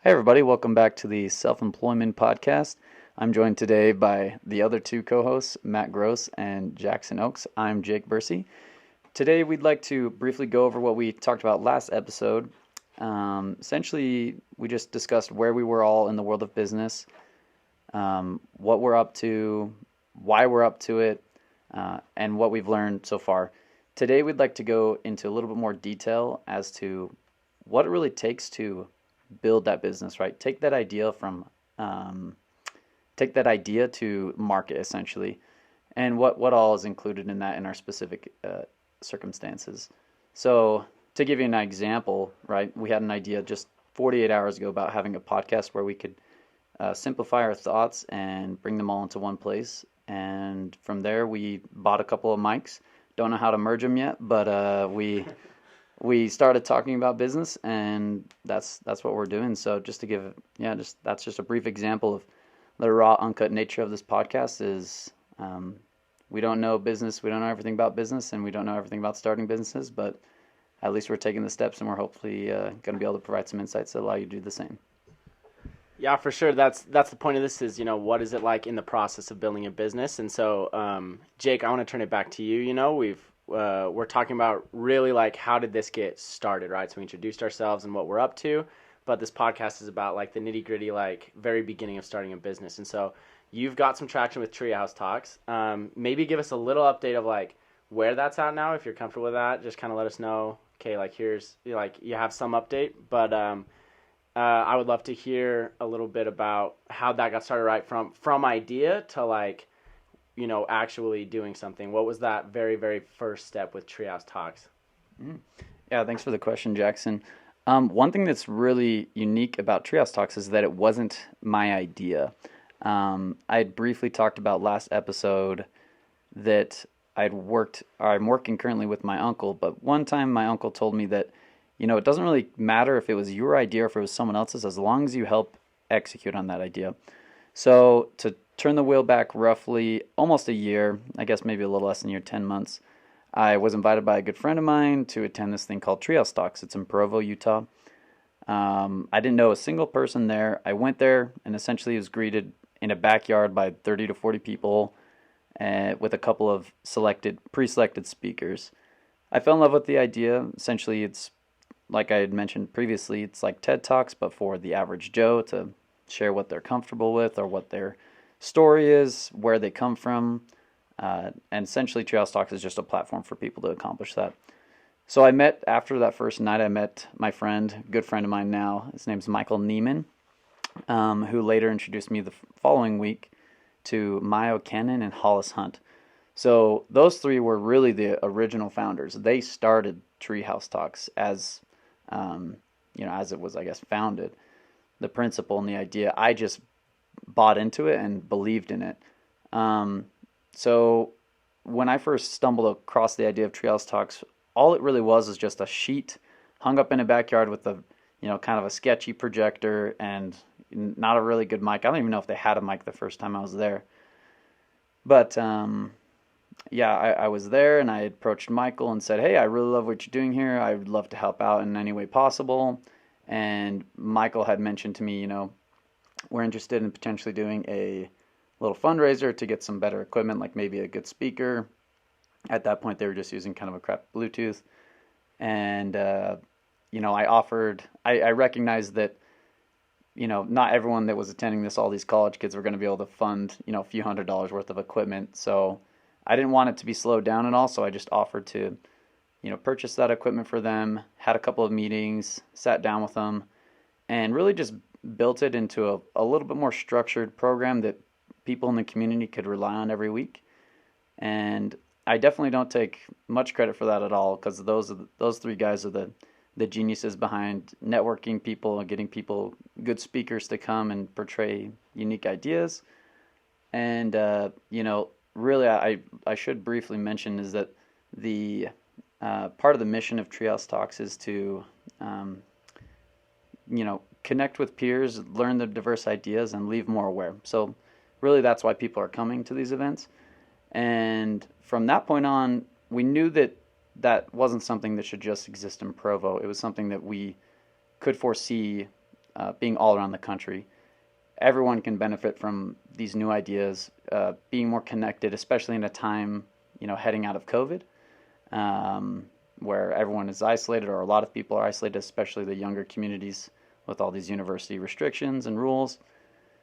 Hey, everybody, welcome back to the Self-Employment Podcast. I'm joined today by the other two co hosts, Matt Gross and Jackson Oakes. I'm Jake Bursey. Today, we'd like to briefly go over what we talked about last episode. Essentially, we just discussed where we were all in the world of business, what we're up to, why we're up to it, and what we've learned so far. Today, we'd like to go into a little bit more detail as to what it really takes to build that business, right? Um, take that idea to market essentially, and what all is included in that in our specific circumstances. So to give you an example, right? We had an idea just 48 hours ago about having a podcast where we could simplify our thoughts and bring them all into one place. And from there, we bought a couple of mics. Don't know how to merge them yet, but we started talking about business, and that's what we're doing. So just to give, that's just a brief example of the raw, uncut nature of this podcast. Is we don't know business, we don't know everything about business, and we don't know everything about starting businesses, but at least we're taking the steps, and we're hopefully going to be able to provide some insights that allow you to do the same. Yeah, for sure. That's the point of this is, what is it like in the process of building a business? And so, Jake, I want to turn it back to you. We're talking about really like how did this get started, right? So we introduced ourselves and what we're up to, but this podcast is about like the nitty gritty, like very beginning of starting a business. And so you've got some traction with Treehouse Talks. Maybe give us a little update of like where that's at now, if you're comfortable with that. Just kind of let us know. Okay, like here's like you have some update, but I would love to hear a little bit about how that got started, right? From idea to like, actually doing something. What was that very, very first step with Treehouse Talks? Mm. Yeah, thanks for the question, Jackson. One thing that's really unique about Treehouse Talks is that it wasn't my idea. I had briefly talked about last episode that I'm working currently with my uncle, but one time my uncle told me that, it doesn't really matter if it was your idea or if it was someone else's, as long as you help execute on that idea. So to turn the wheel back roughly almost a year, I guess maybe a little less than a year, 10 months, I was invited by a good friend of mine to attend this thing called Treehouse Talks. It's in Provo, Utah. I didn't know a single person there. I went there and essentially was greeted in a backyard by 30 to 40 people with a couple of pre-selected speakers. I fell in love with the idea. Essentially, it's like I had mentioned previously, it's like TED Talks, but for the average Joe to share what they're comfortable with or what their story is, where they come from. And essentially, Treehouse Talks is just a platform for people to accomplish that. So after that first night, I met my friend, good friend of mine now. His name's Michael Neiman, who later introduced me the following week to Mayo Cannon and Hollis Hunt. So those three were really the original founders. They started Treehouse Talks as it was, I guess, founded. The principle and the idea, I just bought into it and believed in it. So when I first stumbled across the idea of Treehouse Talks, all it really was just a sheet hung up in a backyard with kind of a sketchy projector and not a really good mic. I don't even know if they had a mic the first time I was there. But I was there and I approached Michael and said, "Hey, I really love what you're doing here. I would love to help out in any way possible." And Michael had mentioned to me, we're interested in potentially doing a little fundraiser to get some better equipment, like maybe a good speaker. At that point, they were just using kind of a crap Bluetooth. And, I recognized that, not everyone that was attending this, all these college kids were going to be able to fund, a few $100s worth of equipment. So I didn't want it to be slowed down at all. So I just offered to, purchase that equipment for them, had a couple of meetings, sat down with them, and really just built it into a little bit more structured program that people in the community could rely on every week. And I definitely don't take much credit for that at all, because those three guys are the geniuses behind networking people and getting people, good speakers to come and portray unique ideas. And, really I should briefly mention is that the part of the mission of Treehouse Talks is to, connect with peers, learn the diverse ideas, and leave more aware. So really that's why people are coming to these events. And from that point on, we knew that wasn't something that should just exist in Provo. It was something that we could foresee being all around the country. Everyone can benefit from these new ideas, being more connected, especially in a time, heading out of COVID, where everyone is isolated, or a lot of people are isolated, especially the younger communities with all these university restrictions and rules.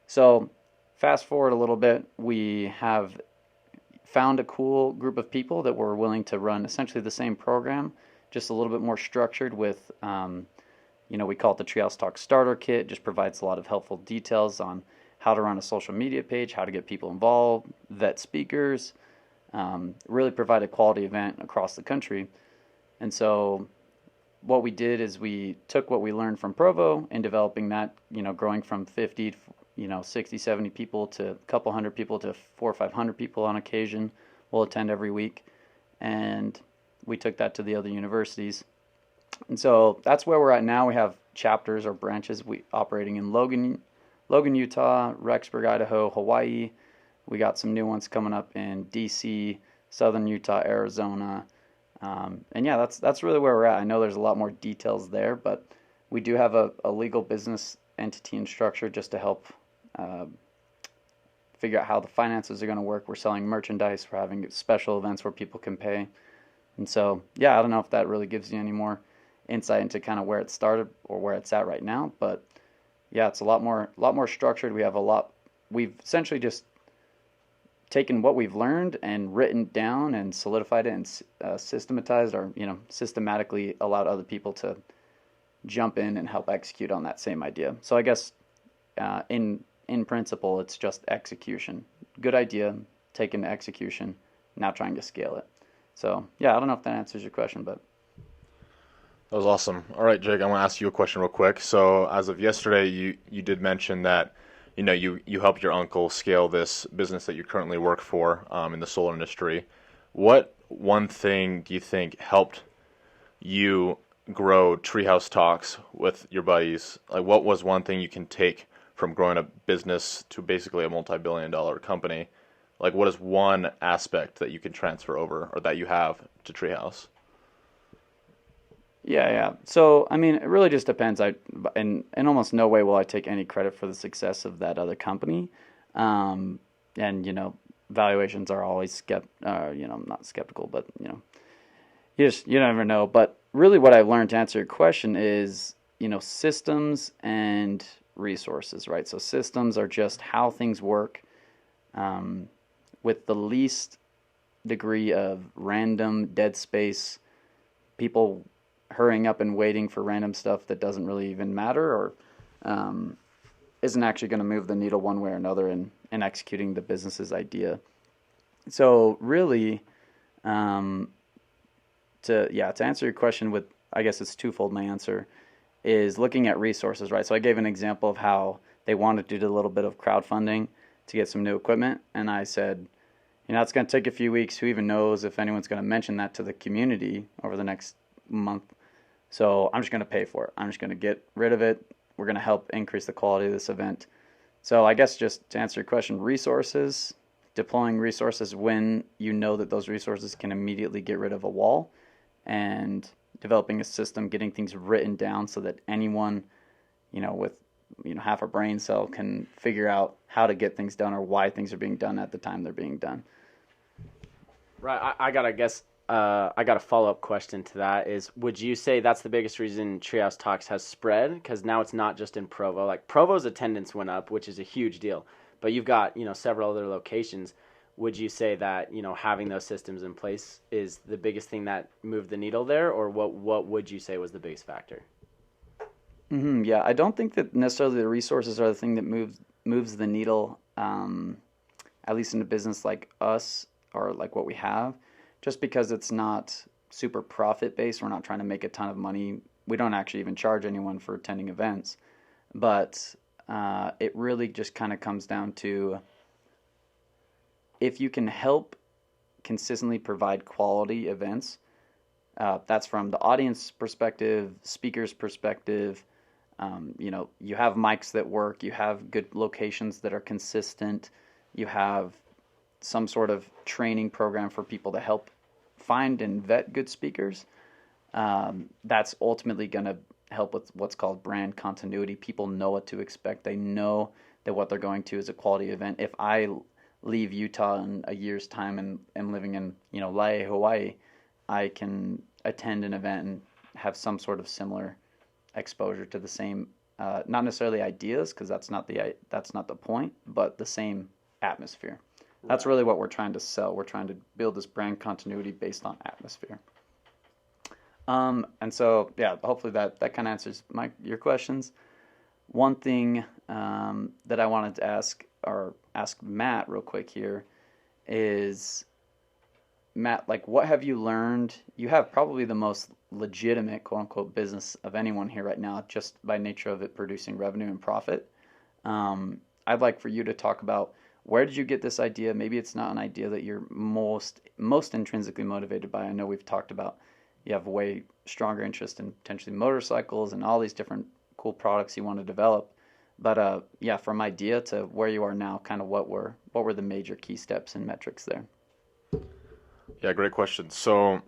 So, fast forward a little bit, we have found a cool group of people that were willing to run essentially the same program, just a little bit more structured with, we call it the Treehouse Talk Starter Kit. Just provides a lot of helpful details on how to run a social media page, how to get people involved, vet speakers, really provide a quality event across the country. And so what we did is we took what we learned from Provo and developing that, growing from 50, 60, 70 people to a couple hundred people to 400 or 500 people on occasion will attend every week. And we took that to the other universities. And so that's where we're at now. We have chapters or branches operating in Logan, Utah, Rexburg, Idaho, Hawaii. We got some new ones coming up in DC, Southern Utah, Arizona. And yeah, that's really where we're at. I know there's a lot more details there, but we do have a legal business entity and structure just to help figure out how the finances are going to work. We're selling merchandise. We're having special events where people can pay. And so, yeah, I don't know if that really gives you any more insight into kind of where it started or where it's at right now. But yeah, it's a lot more structured. We've essentially just taken what we've learned and written down and solidified it and systematized, or systematically allowed other people to jump in and help execute on that same idea. So I guess in principle, it's just execution. Good idea, taken to execution, now trying to scale it. So yeah, I don't know if that answers your question, but That was awesome. All right, Jake, I want to ask you a question real quick. So as of yesterday, you did mention that you helped your uncle scale this business that you currently work for in the solar industry. What one thing do you think helped you grow Treehouse Talks with your buddies? Like, what was one thing you can take from growing a business to basically a multi-billion-dollar company? Like, what is one aspect that you can transfer over or that you have to Treehouse? yeah. So I mean, it really just depends. In almost no way will I take any credit for the success of that other company. And valuations are always not skeptical, but you never know. But really, what I've learned to answer your question is systems and resources, right? So systems are just how things work, with the least degree of random dead space, people hurrying up and waiting for random stuff that doesn't really even matter, or isn't actually going to move the needle one way or another in executing the business's idea. So really, to answer your question with, I guess it's twofold. My answer is looking at resources, right? So I gave an example of how they wanted to do a little bit of crowdfunding to get some new equipment, and I said, it's going to take a few weeks. Who even knows if anyone's going to mention that to the community over the next month? So I'm just going to pay for it. I'm just going to get rid of it. We're going to help increase the quality of this event. So I guess just to answer your question, resources, deploying resources when you know that those resources can immediately get rid of a wall, and developing a system, getting things written down so that anyone, with half a brain cell can figure out how to get things done or why things are being done at the time they're being done. Right. I got a follow-up question to that is, would you say that's the biggest reason Treehouse Talks has spread? Because now it's not just in Provo. Like, Provo's attendance went up, which is a huge deal. But you've got, several other locations. Would you say that, having those systems in place is the biggest thing that moved the needle there? Or what would you say was the biggest factor? Yeah, I don't think that necessarily the resources are the thing that moves the needle, at least in a business like us or like what we have. Just because it's not super profit-based, we're not trying to make a ton of money. We don't actually even charge anyone for attending events. But it really just kind of comes down to, if you can help consistently provide quality events, that's from the audience perspective, speaker's perspective. You have mics that work, you have good locations that are consistent, you have some sort of training program for people to help find and vet good speakers. That's ultimately going to help with what's called brand continuity. People know what to expect. They know that what they're going to is a quality event. If I leave Utah in a year's time and am living in, Lae, Hawaii, I can attend an event and have some sort of similar exposure to the same, not necessarily ideas, because that's not the point, but the same atmosphere. That's Right. really what we're trying to sell. We're trying to build this brand continuity based on atmosphere. And so, yeah, hopefully that kind of answers your questions. One thing that I wanted to ask Matt real quick here is, Matt, like, what have you learned? You have probably the most legitimate, quote unquote, business of anyone here right now, just by nature of it producing revenue and profit. I'd like for you to talk about, where did you get this idea? Maybe it's not an idea that you're most intrinsically motivated by. I know we've talked about you have way stronger interest in potentially motorcycles and all these different cool products you want to develop. But yeah, from idea to where you are now, kind of what were the major key steps and metrics there? Yeah, great question. So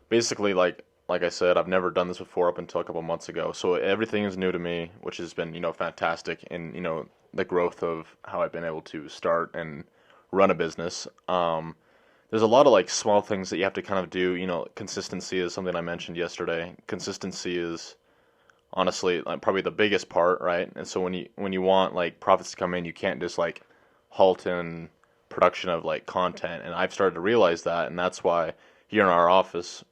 basically, like I said, I've never done this before up until a couple months ago. So everything is new to me, which has been, fantastic in, the growth of how I've been able to start and run a business. There's a lot of like small things that you have to kind of do. Consistency is something I mentioned yesterday. Consistency is honestly like probably the biggest part, right? And so when you want like profits to come in, you can't just like halt in production of like content. And I've started to realize that, and that's why here in our office,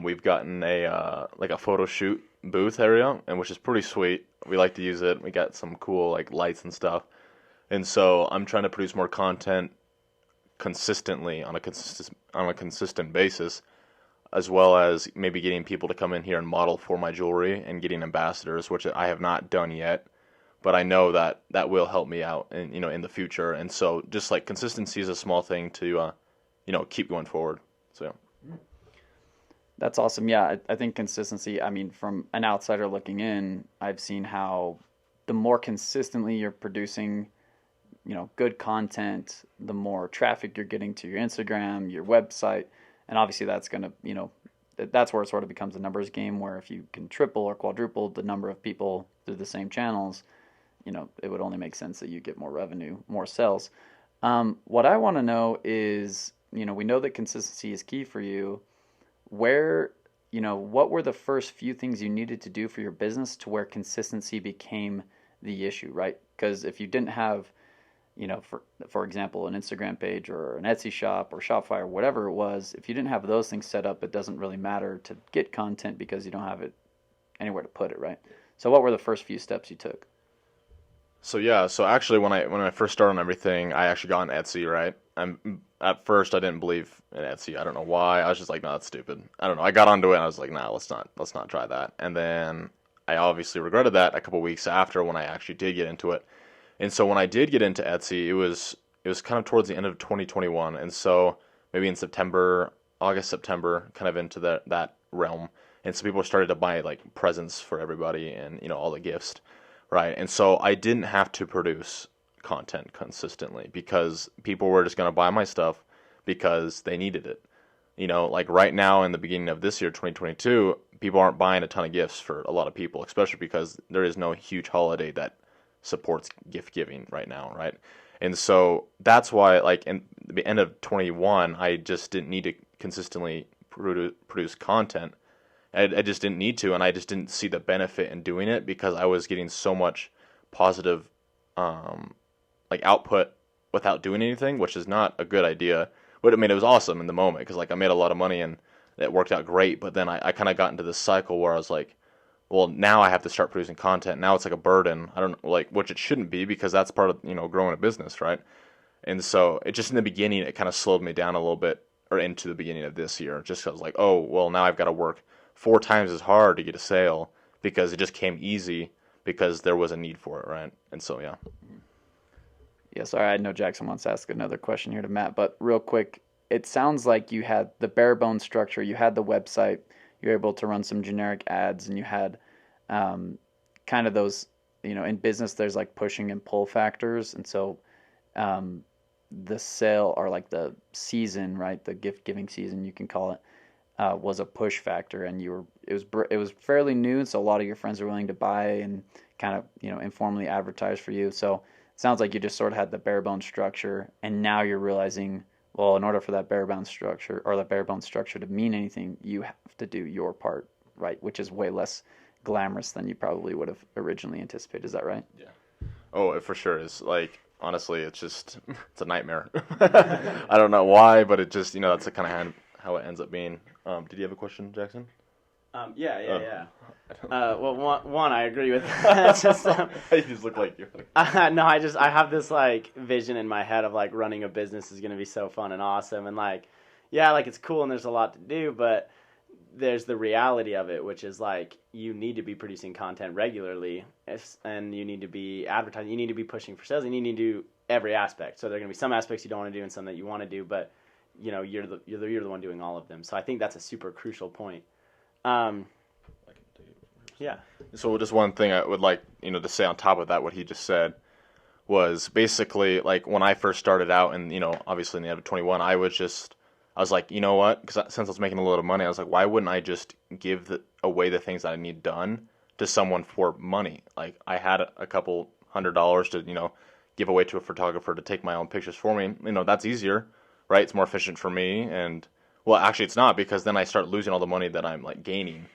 we've gotten a like a photo shoot booth area, and which is pretty sweet. We like to use it. We got some cool like lights and stuff. And so I'm trying to produce more content consistently on a consistent basis, as well as maybe getting people to come in here and model for my jewelry and getting ambassadors, which I have not done yet, but I know that that will help me out in the future. And so just like consistency is a small thing to keep going forward. So yeah. That's awesome. Yeah, I think consistency, I mean, from an outsider looking in, I've seen how the more consistently you're producing, good content, the more traffic you're getting to your Instagram, your website, and obviously that's going to, that's where it sort of becomes a numbers game, where if you can triple or quadruple the number of people through the same channels, it would only make sense that you get more revenue, more sales. What I want to know is, we know that consistency is key for you. Where, what were the first few things you needed to do for your business to where consistency became the issue, right? Because if you didn't have, for example, an Instagram page or an Etsy shop or Shopify or whatever it was, if you didn't have those things set up, it doesn't really matter to get content because you don't have it anywhere to put it, right? So what were the first few steps you took? So yeah, so actually when I first started on everything, I actually got on Etsy, right? At first I didn't believe in Etsy. I don't know why. I was just like, no, that's stupid. I don't know. I got onto it and I was like, nah, let's not try that. And then I obviously regretted that a couple weeks after when I actually did get into it. And so when I did get into Etsy, it was kind of towards the end of 2021, and so maybe in September, August, September, kind of into that realm. And so people started to buy like presents for everybody and all the gifts, right? And so I didn't have to produce content consistently because people were just going to buy my stuff because they needed it. Like right now in the beginning of this year, 2022, people aren't buying a ton of gifts for a lot of people, especially because there is no huge holiday that supports gift giving right now, right? And so that's why, like in the end of 21, I just didn't need to consistently produce content. I just didn't need to, and I just didn't see the benefit in doing it because I was getting so much positive, like output without doing anything, which is not a good idea. But I mean, it was awesome in the moment because like I made a lot of money and it worked out great. But then I kind of got into this cycle where I was like, well, now I have to start producing content. Now it's like a burden. I don't like, which it shouldn't be because that's part of, growing a business, right? And so it just in the beginning, it kind of slowed me down a little bit, or into the beginning of this year, just 'cause I was like, oh, well, now I've got to work 4 times as hard to get a sale because it just came easy because there was a need for it, right? And so, yeah. Yeah, sorry, I know Jackson wants to ask another question here to Matt, but real quick, it sounds like you had the bare bones structure, you had the website, you were able to run some generic ads, and you had kind of those, in business, there's like pushing and pull factors. And so um, the sale, or like the season, right? The gift giving season, you can call it. was a push factor, and it was fairly new, so a lot of your friends were willing to buy and kind of informally advertise for you. So it sounds like you just sort of had the bare bones structure, and now you're realizing, well, in order for that bare bones structure to mean anything, you have to do your part, right? Which is way less glamorous than you probably would have originally anticipated. Is that right? Yeah. Oh, it for sure is. Like, honestly, it's a nightmare. I don't know why, but it just, that's the kind of how it ends up being. Did you have a question, Jackson? Yeah. Well, one, I agree with that. It's just, You just look like you're. no, I have this like vision in my head of like running a business is going to be so fun and awesome, and like, yeah, like it's cool and there's a lot to do, but there's the reality of it, which is like you need to be producing content regularly, and you need to be advertising, you need to be pushing for sales, and you need to do every aspect. So there are going to be some aspects you don't want to do and some that you want to do, but you're the one doing all of them. So I think that's a super crucial point. Yeah. So just one thing I would like, to say on top of that, what he just said was basically like when I first started out, and obviously in the end of 21, I was like, you know what? Because since I was making a little money, I was like, why wouldn't I just give away the things that I need done to someone for money? Like I had a couple $100 to give away to a photographer to take my own pictures for me. That's easier, right? It's more efficient for me, and well, actually, it's not, because then I start losing all the money that I'm like gaining,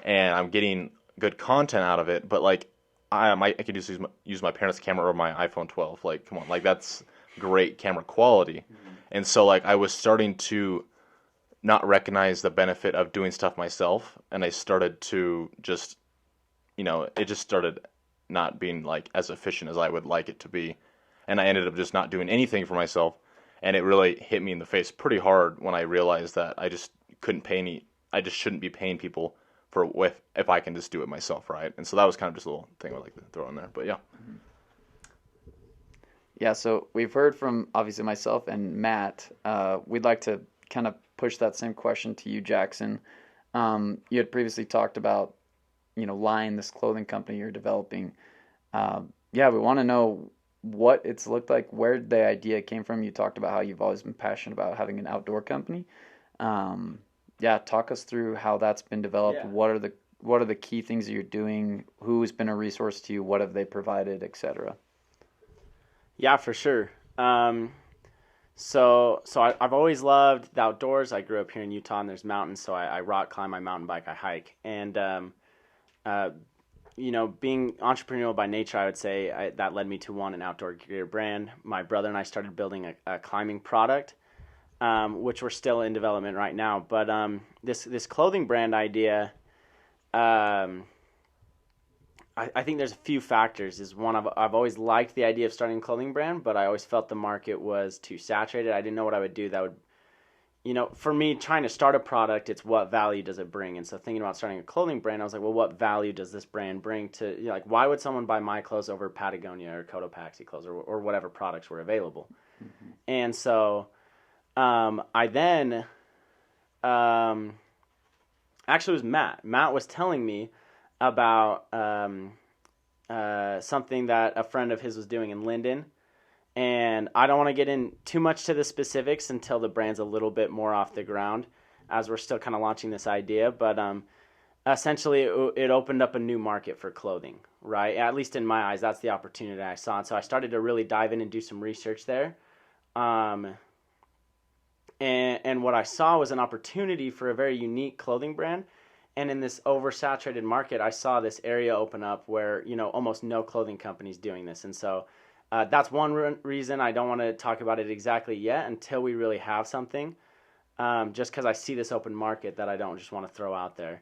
and I'm getting good content out of it, but like I could just use my parents' camera or my iPhone 12. Like, come on, like that's great camera quality. Mm-hmm. And so like I was starting to not recognize the benefit of doing stuff myself, and I started to just, it just started not being like as efficient as I would like it to be, and I ended up just not doing anything for myself, and it really hit me in the face pretty hard when I realized that I just I just shouldn't be paying people if I can just do it myself, right? And so that was kind of just a little thing I'd like to throw in there. But yeah. Yeah, so we've heard from obviously myself and Matt. We'd like to kind of push that same question to you, Jackson. You had previously talked about, Lion, this clothing company you're developing. Yeah, we want to know what it's looked like, where the idea came from. You talked about how you've always been passionate about having an outdoor company. Yeah, talk us through how that's been developed. Yeah. What are the key things that you're doing? Who's been a resource to you? What have they provided, etc.? Yeah, for sure. I've always loved the outdoors. I grew up here in Utah, and there's mountains, so I rock climb, I mountain bike, I hike. And being entrepreneurial by nature, I would say that led me to an outdoor gear brand. My brother and I started building a climbing product, which we're still in development right now. But this clothing brand idea, I think there's a few factors. I've always liked the idea of starting a clothing brand, but I always felt the market was too saturated. I didn't know what I would do that would, for me, trying to start a product, it's what value does it bring? And so thinking about starting a clothing brand, I was like, well, what value does this brand bring to, why would someone buy my clothes over Patagonia or Cotopaxi clothes or whatever products were available? Mm-hmm. And so I then, actually it was Matt. Matt was telling me about something that a friend of his was doing in Linden. And I don't want to get in too much to the specifics until the brand's a little bit more off the ground, as we're still kind of launching this idea. But essentially, it opened up a new market for clothing, right? At least in my eyes, that's the opportunity I saw. And so I started to really dive in and do some research there. And what I saw was an opportunity for a very unique clothing brand. And in this oversaturated market, I saw this area open up where, almost no clothing company's doing this. And so that's one reason I don't want to talk about it exactly yet until we really have something, just because I see this open market that I don't just want to throw out there.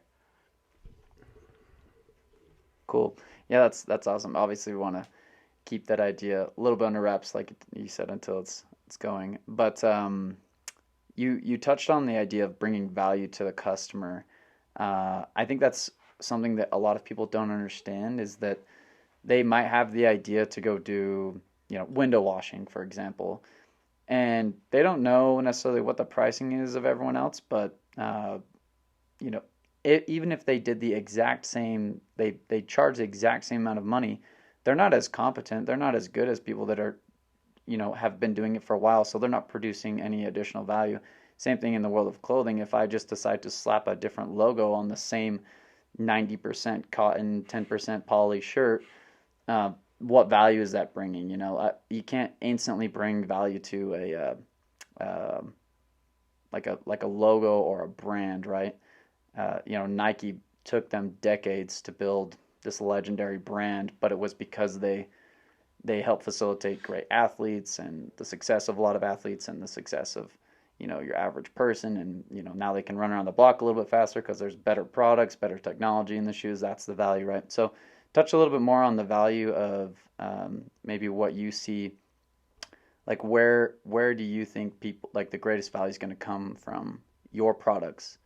Cool. Yeah, that's awesome. Obviously, we want to keep that idea a little bit under wraps, like you said, until it's going. But you touched on the idea of bringing value to the customer. I think that's something that a lot of people don't understand, is that they might have the idea to go do, window washing, for example, and they don't know necessarily what the pricing is of everyone else, but, even if they did the exact same, they charge the exact same amount of money, they're not as competent, they're not as good as people that are, have been doing it for a while, so they're not producing any additional value. Same thing in the world of clothing. If I just decide to slap a different logo on the same 90% cotton, 10% poly shirt, what value is that bringing? You can't instantly bring value to like a logo or a brand, right? Nike took them decades to build this legendary brand, but it was because they help facilitate great athletes and the success of a lot of athletes and the success of your average person. And now they can run around the block a little bit faster because there's better products, better technology in the shoes. That's the value, right? So touch a little bit more on the value of maybe what you see, like where do you think people, like the greatest value is going to come from your products,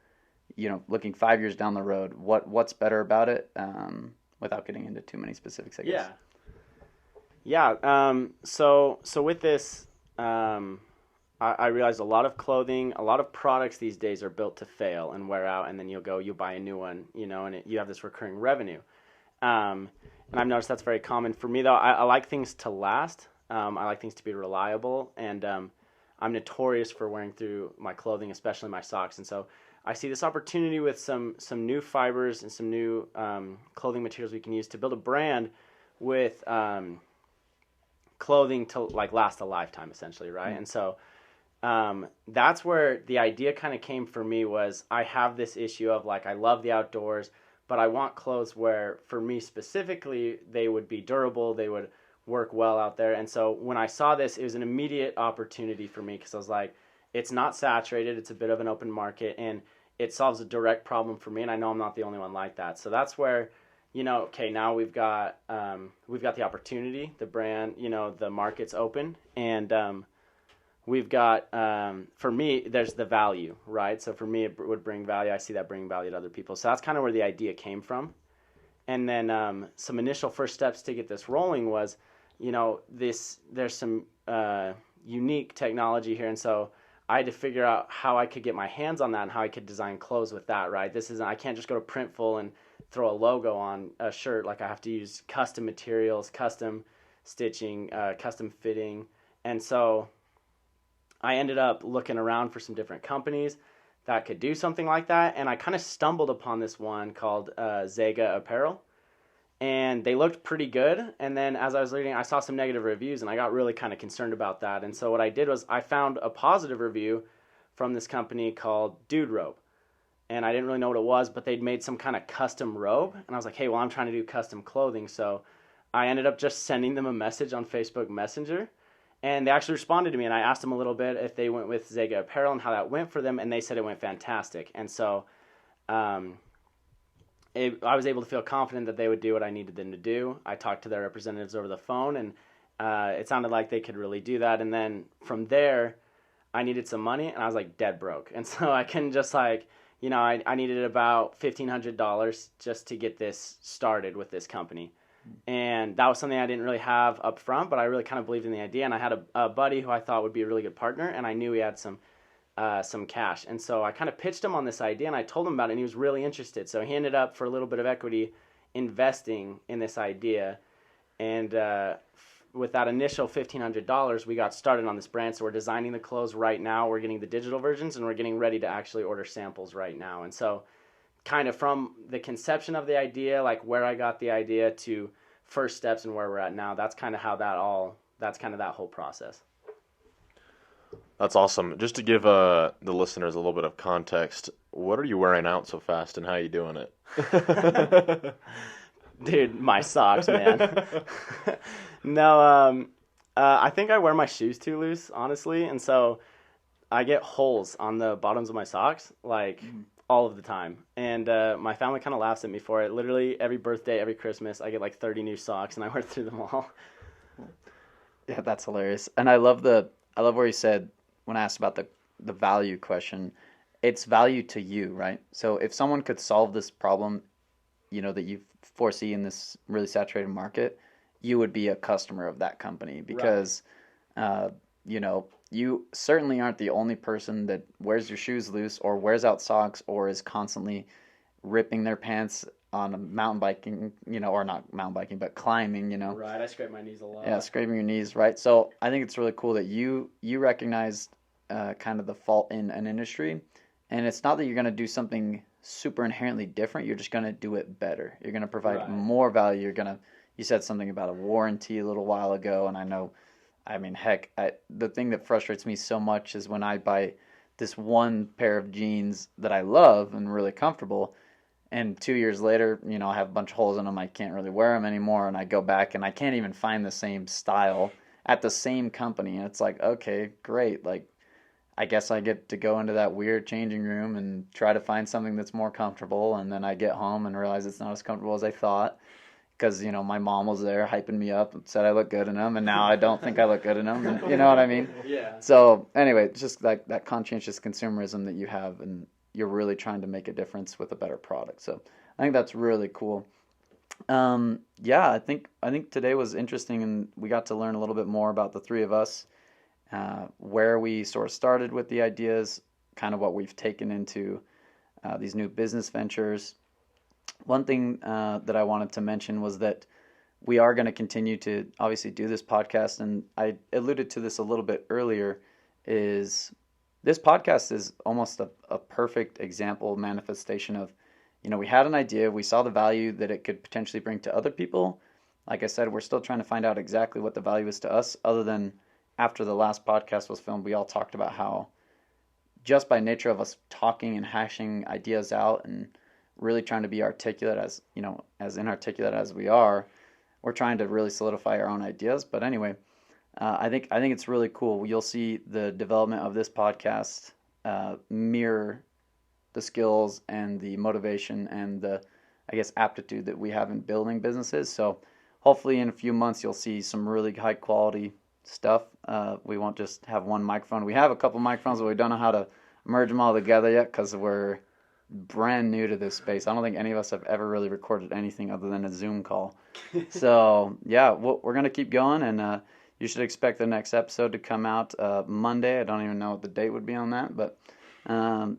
looking 5 years down the road, what's better about it, without getting into too many specifics, I guess. So with this, I realized a lot of clothing, a lot of products these days are built to fail and wear out, and then you buy a new one, and you have this recurring revenue. And I've noticed that's very common. For me, though, I like things to last. I like things to be reliable, and I'm notorious for wearing through my clothing, especially my socks. And so I see this opportunity with some new fibers and some new clothing materials we can use to build a brand with clothing to like last a lifetime, essentially, right? Mm-hmm. And so that's where the idea kind of came for me. Was I have this issue of like, I love the outdoors, but I want clothes where, for me specifically, they would be durable, they would work well out there. And so when I saw this, it was an immediate opportunity for me, because I was like, it's not saturated, it's a bit of an open market, and it solves a direct problem for me, and I know I'm not the only one like that. So that's where, okay, now we've got the opportunity, the brand, the market's open, and we've got, for me, there's the value, right? So for me, it would bring value. I see that bringing value to other people. So that's kind of where the idea came from. And then some initial first steps to get this rolling was, there's some unique technology here. And so I had to figure out how I could get my hands on that and how I could design clothes with that, right? I can't just go to Printful and throw a logo on a shirt. Like, I have to use custom materials, custom stitching, custom fitting. And so I ended up looking around for some different companies that could do something like that, and I kind of stumbled upon this one called Zega Apparel, and they looked pretty good. And then as I was reading, I saw some negative reviews, and I got really kind of concerned about that. And so what I did was I found a positive review from this company called Dude Robe, and I didn't really know what it was, but they'd made some kind of custom robe, and I was like, hey, well, I'm trying to do custom clothing. So I ended up just sending them a message on Facebook Messenger, and they actually responded to me, and I asked them a little bit if they went with Zega Apparel and how that went for them, and they said it went fantastic. And so I was able to feel confident that they would do what I needed them to do. I talked to their representatives over the phone, and it sounded like they could really do that. And then from there, I needed some money, and I was like dead broke. And so I couldn't just I needed about $1,500 just to get this started with this company. And that was something I didn't really have up front, but I really kind of believed in the idea. And I had a buddy who I thought would be a really good partner, and I knew he had some cash. And so I kind of pitched him on this idea, and I told him about it, and he was really interested. So he ended up, for a little bit of equity, investing in this idea. And with that initial $1,500, we got started on this brand. So we're designing the clothes right now. We're getting the digital versions, and we're getting ready to actually order samples right now. And so kind of from the conception of the idea, like where I got the idea, to first steps and where we're at now, that's kind of how that's kind of that whole process. That's awesome. Just to give the listeners a little bit of context, what are you wearing out so fast, and how are you doing it? Dude, my socks, man. No, I think I wear my shoes too loose, honestly, and so I get holes on the bottoms of my socks, like all of the time. And my family kind of laughs at me for it. Literally every birthday, every Christmas, I get like 30 new socks, and I wear through them all. Yeah, that's hilarious. And I love where you said, when I asked about the value question, it's value to you, right? So if someone could solve this problem, that you foresee in this really saturated market, you would be a customer of that company, because, right. You certainly aren't the only person that wears your shoes loose or wears out socks or is constantly ripping their pants on a mountain biking, or not mountain biking, but climbing, Right, I scrape my knees a lot. Yeah, scraping your knees, right? So I think it's really cool that you recognized kind of the fault in an industry. And it's not that you're going to do something super inherently different. You're just going to do it better. You're going to provide more value. You said something about a warranty a little while ago, and I mean, heck, the thing that frustrates me so much is when I buy this one pair of jeans that I love and really comfortable, and 2 years later, I have a bunch of holes in them. I can't really wear them anymore, and I go back and I can't even find the same style at the same company. And it's like, okay, great. Like, I guess I get to go into that weird changing room and try to find something that's more comfortable, and then I get home and realize it's not as comfortable as I thought because my mom was there hyping me up and said I look good in them, and now I don't think I look good in them. And, you know what I mean? Yeah. So anyway, it's just like that conscientious consumerism that you have, and you're really trying to make a difference with a better product. So I think that's really cool. Yeah, I think today was interesting, and we got to learn a little bit more about the three of us, where we sort of started with the ideas, kind of what we've taken into these new business ventures. One thing that I wanted to mention was that we are going to continue to obviously do this podcast, and I alluded to this a little bit earlier, is this podcast is almost a perfect example, manifestation of, we had an idea, we saw the value that it could potentially bring to other people. Like I said, we're still trying to find out exactly what the value is to us, other than after the last podcast was filmed, we all talked about how just by nature of us talking and hashing ideas out and really trying to be articulate, as inarticulate as we are, we're trying to really solidify our own ideas. But anyway, I think it's really cool. You'll see the development of this podcast mirror the skills and the motivation and the, I guess, aptitude that we have in building businesses. So hopefully in a few months you'll see some really high quality stuff. We won't just have one microphone. We have a couple microphones, but we don't know how to merge them all together yet because we're brand new to this space. I don't think any of us have ever really recorded anything other than a Zoom call. So yeah, we're going to keep going, and you should expect the next episode to come out Monday. I don't even know what the date would be on that, but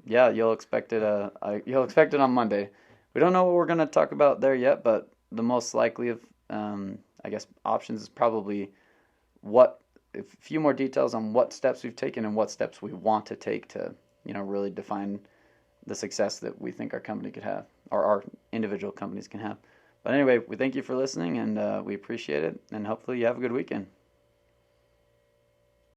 yeah, you'll expect it on Monday. We don't know what we're going to talk about there yet, but the most likely of I guess options is probably a few more details on what steps we've taken and what steps we want to take to really define the success that we think our company could have, or our individual companies can have. But anyway, we thank you for listening, and we appreciate it, and hopefully you have a good weekend.